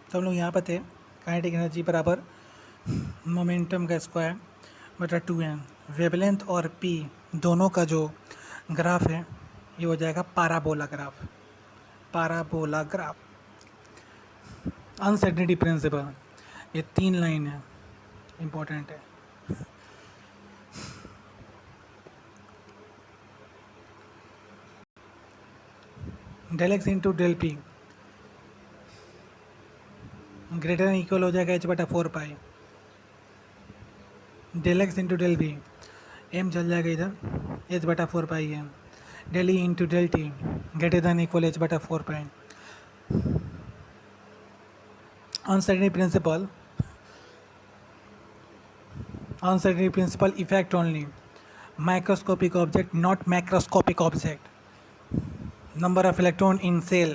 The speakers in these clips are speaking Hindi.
तो हम लोग यहाँ पर थे, काइनेटिक एनर्जी बराबर मोमेंटम का स्क्वायर बटा 2m। वेवलेंथ और p दोनों का जो ग्राफ है ये हो जाएगा parabola graph. Parabola graph, uncertainty principle, ये 3 लाइन है, इम्पोर्टेंट है। Del x into del p greater than equal हो जाएगा h बटा 4 pi. Del x into del b, m चल जाएगा इधर, h बटा 4 पाई है। Del E into del t greater than equal h बटा 4 pi. Uncertainty principle, uncertainty principle effect only microscopic object not macroscopic object. number of electron in cell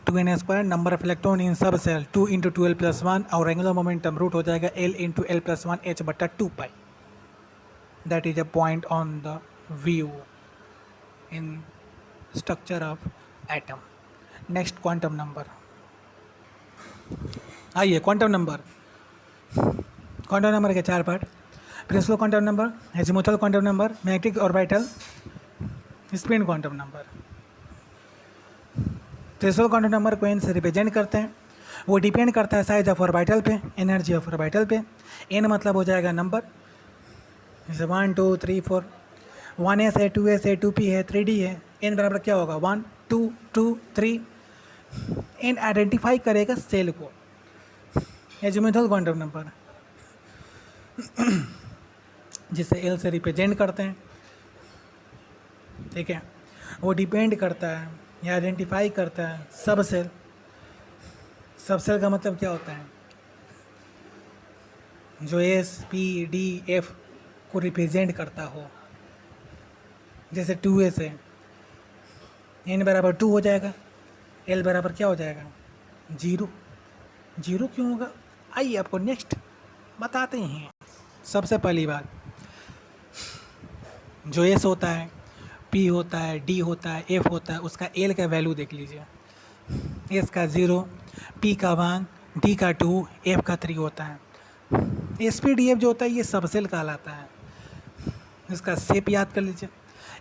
2n square, number of electron in sub cell 2 into 2l plus 1 और angular momentum root हो जाएगा l into l plus 1 h बटा 2 पाई। that is a point on the view in structure of atom. next quantum number, आइए क्वांटम नंबर। क्वांटम नंबर के 4 part, principal quantum number, azimuthal quantum number, magnetic orbital, spin quantum number. Principal quantum number को एन से रिप्रेजेंट करते हैं, वो डिपेंड करता है साइज ऑफ ऑर्बिटल पे, एनर्जी ऑफ ऑर्बिटल पे। एन मतलब हो जाएगा नंबर, जैसे 1 2 3 4, 1s है, 2s है, 2p है, 3d है। एन बराबर क्या होगा 1 2 2 3। एन आइडेंटिफाई करेगा सेल को। एजिमुथल क्वांटम नंबर जिसे एल से रिप्रेजेंट करते हैं, ठीक है, वो डिपेंड करता है या आइडेंटिफाई करता है सब सेल। सब सेल का मतलब क्या होता है, जो एस पी डी एफ को रिप्रेजेंट करता हो। जैसे 2s है, n बराबर 2 हो जाएगा, l बराबर क्या हो जाएगा 0। 0 क्यों होगा, आइए आपको नेक्स्ट बताते हैं। सबसे पहली बात, जो s होता है, p होता है, d होता है, f होता है, उसका l का वैल्यू देख लीजिए। s का 0, p का 1, d का 2, f का 3 होता है। एस पी डी एफ जो होता है ये सबसेल कहलाता है। इसका शेप याद कर लीजिए,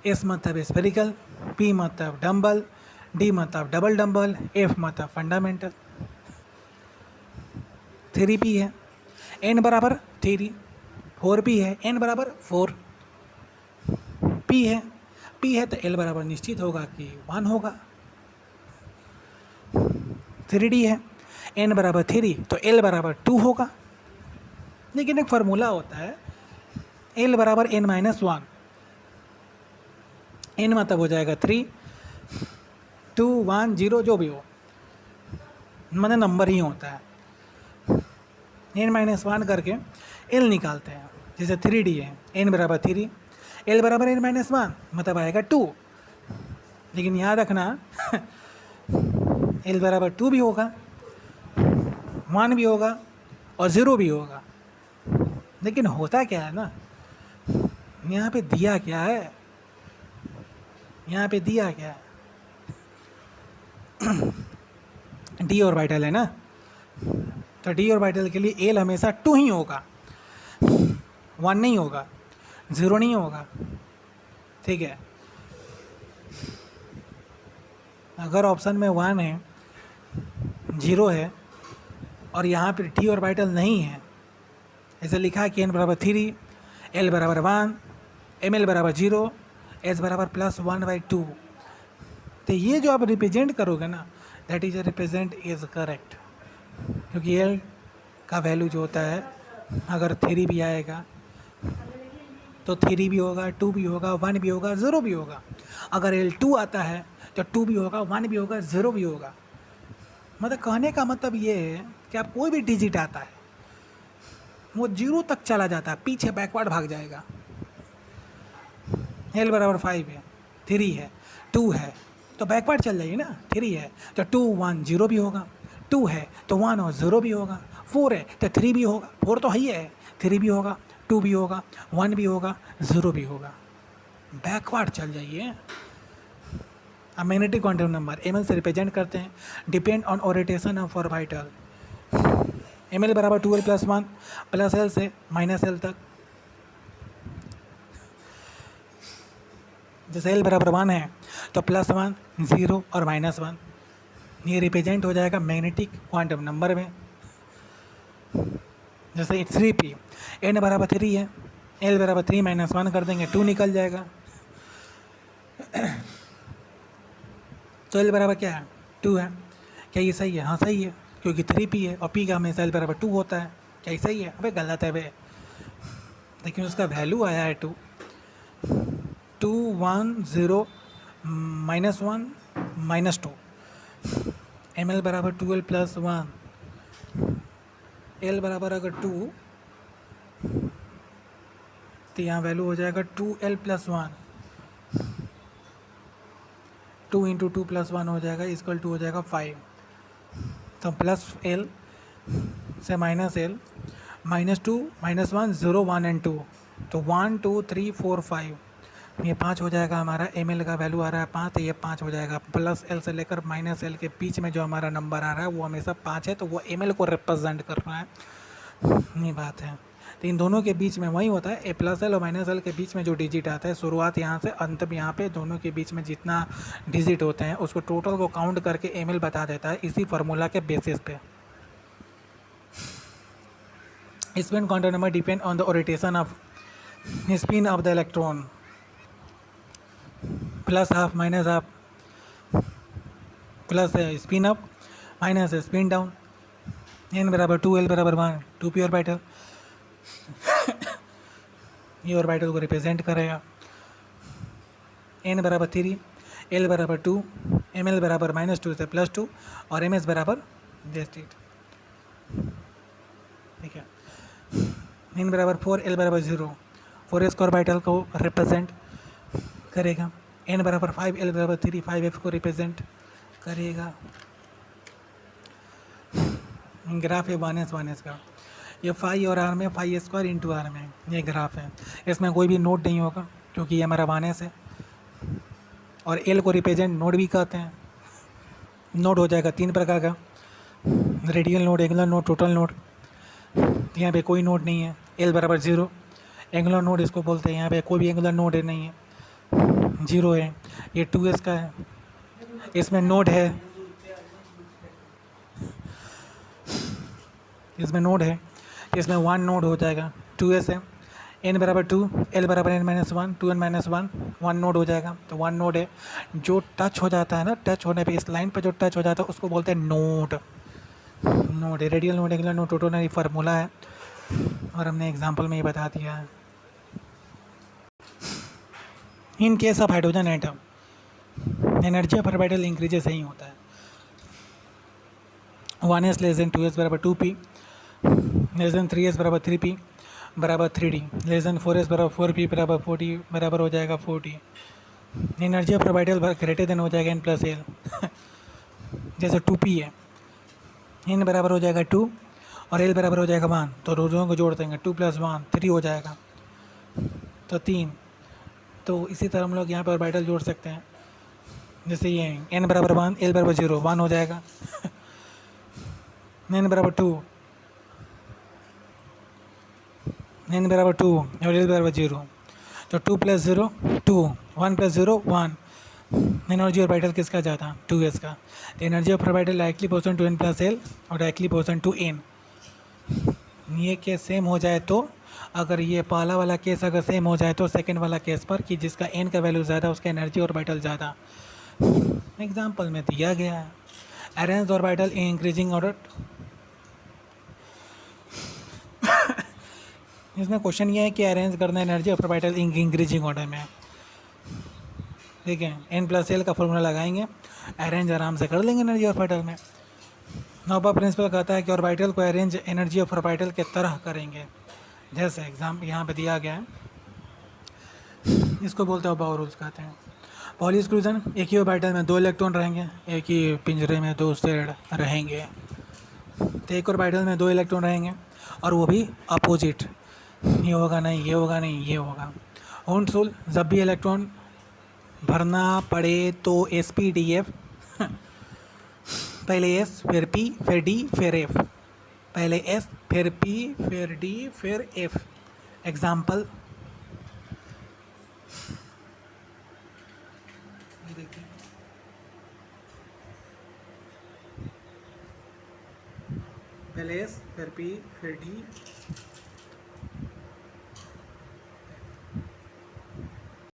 s मतलब स्फेरिकल, p मतलब डम्बल, d मतलब डबल डम्बल, f मतलब फंडामेंटल। 3p है, n बराबर 3, 4p है, n बराबर 4, p है तो l बराबर निश्चित होगा कि 1 होगा। 3d है, n बराबर 3 तो l बराबर 2 होगा। लेकिन एक फार्मूला होता है l बराबर n माइनस 1। n मतलब हो जाएगा 3 2 1 0 जो भी हो, मतलब नंबर ही होता है। n माइनस 1 करके l निकालते हैं। जैसे 3d है, n बराबर 3, l बराबर n माइनस 1 मतलब आएगा 2। लेकिन याद रखना l बराबर 2 भी होगा, 1 भी होगा और 0 भी होगा। लेकिन होता क्या है ना, यहाँ पे दिया क्या है, यहाँ पे दिया क्या है, डी ऑर्बिटल है ना, तो डी ऑर्बिटल के लिए एल हमेशा 2 ही होगा, 1 नहीं होगा, 0 नहीं होगा, ठीक है। अगर ऑप्शन में 1 है, 0 है और यहाँ पे डी ऑर्बिटल नहीं है, ऐसे लिखा है कि n बराबर 3, l बराबर 1, ml बराबर 0, s बराबर +1/2, तो ये जो आप रिप्रेजेंट करोगे ना, that is represent is correct. क्योंकि l का वैल्यू जो होता है, अगर 3 भी आएगा तो 3 भी होगा, 2 भी होगा, 1 भी होगा, 0 भी होगा। अगर l 2 आता है तो 2 भी होगा, 1 भी होगा, 0 भी होगा। मतलब कहने का मतलब ये है कि आप कोई भी डिजिट आता है वो 0 तक चला जाता है, पीछे बैकवर्ड भाग जाएगा। l बराबर 5 है, 3 है, 2 है तो बैकवर्ड चल जाइए ना। 3 है तो 2 1 0 भी होगा, 2 है तो 1 और 0 भी होगा, 4 है तो 3 भी होगा, 4 तो ही है, 3 भी होगा, 2 भी होगा, 1 भी होगा, 0 भी होगा, बैकवर्ड चल जाइए। अब मैग्नेटिक क्वांटम नंबर ml से रिप्रेजेंट करते हैं, depend on orientation of orbital. M L बराबर 2l प्लस 1 प्लस एल से माइनस एल तक। जैसे एल बराबर 1 है तो प्लस 1 0 और माइनस 1 ये रिप्रेजेंट हो जाएगा मैग्नेटिक क्वांटम नंबर में। जैसे 3p एन बराबर 3 है, एल बराबर 3 माइनस 1 कर देंगे 2 निकल जाएगा। तो एल बराबर क्या है 2 है। क्या ये सही है? हाँ सही है, क्योंकि 3p है और p का हमेशा एल बराबर 2 होता है। क्या ये सही है? अबे गलत है बे, लेकिन उसका वैल्यू आया है 2 2 1 0 माइनस 1 माइनस 2। एम एल बराबर 2l प्लस 1, एल बराबर अगर 2 तो यहाँ वैल्यू हो जाएगा 2l प्लस 1, 2 इंटू 2 प्लस 1 हो जाएगा इक्वल टू हो जाएगा 5। तो प्लस एल से minus L, minus 2 minus 1 0 1 and 2, तो 1 2 3 4 5, ये 5 हो जाएगा हमारा। एम एल का वैल्यू आ रहा है 5, तो ये 5 हो जाएगा। प्लस एल से लेकर माइनस एल के बीच में जो हमारा नंबर आ रहा है वो हमेशा 5 है, तो वो एम एल को रिप्रेजेंट कर रहा है। ये बात है। तो इन दोनों के बीच में वही होता है, ए प्लस एल और माइनस एल के बीच में जो डिजिट आता है, शुरुआत यहाँ से अंत में यहाँ पे दोनों के बीच में जितना डिजिट होते हैं उसको टोटल को काउंट करके एम एल बता देता है, इसी फार्मूला के बेसिस पे। Spin quantum number depend on the orientation off spin off the electron, plus half minus half, plus है स्पिन अप माइनस है स्पिन डाउन। एन बराबर 2 एल बराबर 1, 2p ऑर्बिटल ये ऑर्बिटल को रिप्रेजेंट करेगा। एन बराबर 3, एल बराबर 2, एम एल बराबर -2 से +2 और एम एस बराबर जेस्टिट। ठीक है। एन बराबर 4, एल बराबर 0, 4s को ऑर्बिटल को रिप्रेजेंट करेगा। एन बराबर 5, एल बराबर 3, 5f को रिप्रेजेंट करेगा। ग्राफ है 1s का, ये फाई और आर में फाई स्क्वायर इंटू आर में ये ग्राफ है। इसमें कोई भी नोट नहीं होगा क्योंकि ये हमारा 1s है, और एल को रिप्रेजेंट नोड भी कहते हैं। नोड हो जाएगा 3 प्रकार का, radial node, angular node, total node. यहाँ पे कोई नोड नहीं है। एल बराबर 0 एंगुलर नोड इसको बोलते हैं, यहाँ पे कोई भी एंगुलर नोड नहीं है, 0 है। ये 2s का है, इसमें नोड है, इसमें नोड है, इसमें 1 नोड हो जाएगा, 2s है। एन बराबर 2, एल बराबर n-1, 2n - 1, 1 नोड हो जाएगा। तो 1 नोड है, जो टच हो जाता है ना, टच होने पे इस लाइन पर जो टच हो जाता है उसको बोलते हैं नोड। नोड है, radial node, angular node, total node formula है और हमने एग्जांपल में ही बता दिया है। In case of hydrogen atom energy of orbital increases ही होता है। 1s लेस देन 2s बराबर 2p, लेस देन 3s बराबर 3p बराबर 3d, लेस देन 4s बराबर 4p बराबर 4d बराबर हो जाएगा 4d। Energy of orbital greater than हो जाएगा n प्लस एल। जैसे 2p है, n बराबर हो जाएगा 2 और l बराबर हो जाएगा 1, तो दोनों को जोड़ देंगे, 2 + 1 3 हो जाएगा, तो 3। तो इसी तरह हम लोग यहाँ पर ऑर्बिटल जोड़ सकते हैं। जैसे ये n बराबर 1, l बराबर 0, 1 हो जाएगा। n बराबर 2, n बराबर 2 और l बराबर 0, तो 2 + 0 2, 1 + 0 1। एनर्जी ऑर्बिटल किसका ज़्यादा? 2s का। तो energy of orbital directly proportional to n plus L और डायरेक्टली पोर्सन टू n। ये केस सेम हो जाए तो, अगर ये पहला वाला केस अगर सेम हो जाए तो सेकंड वाला केस पर कि जिसका n का वैल्यू ज़्यादा उसका एनर्जी ऑर्बिटल ज़्यादा। एग्जाम्पल में दिया गया है, arrange orbital in increasing order. इसमें क्वेश्चन ये है कि अरेंज करना energy of orbital increasing order में। ठीक है, n प्लस एल का फॉर्मूला लगाएंगे, अरेंज आराम से कर लेंगे एनर्जी ऑफ ऑर्बिटल में। नोबल प्रिंसिपल कहता है कि ऑर्बिटल को अरेंज एनर्जी ऑफ ऑर्बिटल के तरह करेंगे। जैसे एग्जाम यहाँ पे दिया गया है, इसको बोलते हैं बाउ रूल्स कहते हैं। पॉली एक्सक्लूजन, एक ही ऑर्बिटल में 2 इलेक्ट्रॉन रहेंगे, एक ही पिंजरे में 2 शेड रहेंगे। तो एक ऑर्बिटल में 2 इलेक्ट्रॉन रहेंगे और वो भी अपोजिट, ये होगा नहीं, ये होगा नहीं, ये होगा। हूंड रूल, जब भी इलेक्ट्रॉन भरना पड़े तो SPDF, पहले S फिर P फिर D फिर F। पहले एस फिर पी फिर डी फिर एफ। एग्जाम्पल ये देखिए, पहले एस फिर पी फिर डी